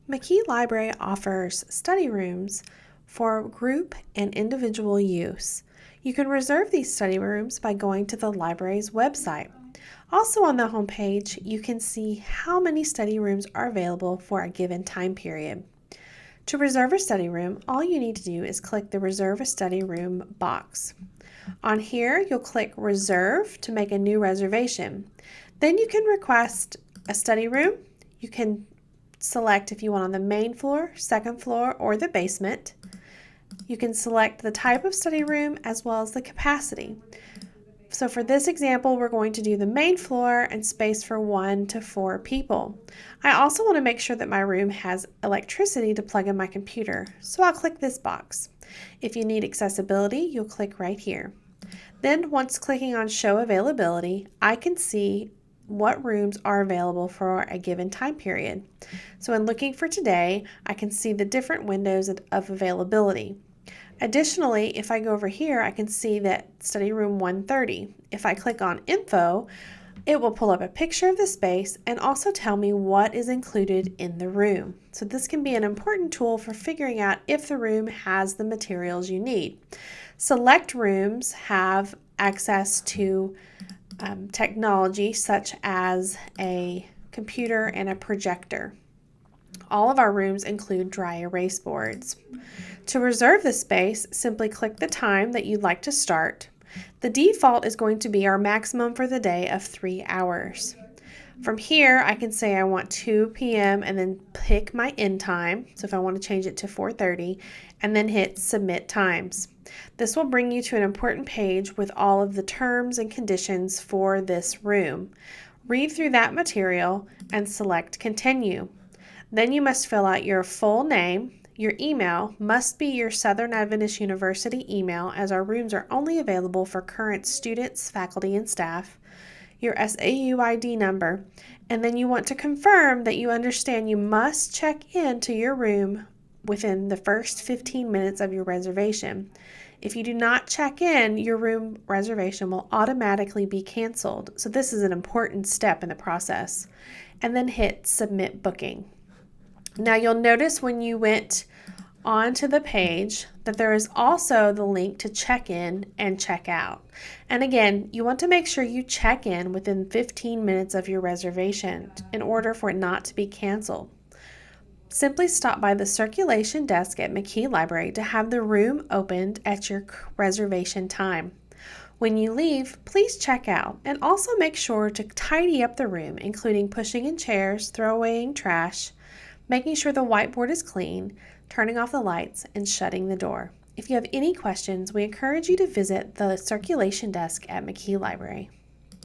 McKee Library offers study rooms for group and individual use. You can reserve these study rooms by going to the library's website. Also on the homepage, you can see how many study rooms are available for a given time period. To reserve a study room, all you need to do is click the Reserve a Study Room box. On here, you'll click Reserve to make a new reservation. Then you can request a study room. You can select if you want on the main floor, second floor, or the basement. You can select the type of study room as well as the capacity. So for this example, we're going to do the main floor and space for 1 to 4 people. I also want to make sure that my room has electricity to plug in my computer, so I'll click this box. If you need accessibility, you'll click right here. Then once clicking on Show Availability, I can see what rooms are available for a given time period. So in looking for today, I can see the different windows of availability. Additionally, if I go over here, I can see that study room 130. If I click on Info, it will pull up a picture of the space and also tell me what is included in the room. So this can be an important tool for figuring out if the room has the materials you need. Select rooms have access to technology such as a computer and a projector. All of our rooms include dry erase boards. To reserve the space, simply click the time that you'd like to start. The default is going to be our maximum for the day of 3 hours. From here, I can say I want 2 p.m. and then pick my end time. So if I want to change it to 4:30, and then hit Submit Times. This will bring you to an important page with all of the terms and conditions for this room. Read through that material and select Continue. Then you must fill out your full name. Your email must be your Southern Adventist University email, as our rooms are only available for current students, faculty, and staff. Your SAU ID number, and then you want to confirm that you understand you must check in to your room within the first 15 minutes of your reservation. If you do not check in, your room reservation will automatically be canceled. So this is an important step in the process. And then hit Submit Booking. Now you'll notice when you went onto the page that there is also the link to check in and check out. And again, you want to make sure you check in within 15 minutes of your reservation in order for it not to be canceled. Simply stop by the circulation desk at McKee Library to have the room opened at your reservation time. When you leave, please check out and also make sure to tidy up the room, including pushing in chairs, throwing trash, making sure the whiteboard is clean, turning off the lights, and shutting the door. If you have any questions, we encourage you to visit the circulation desk at McKee Library.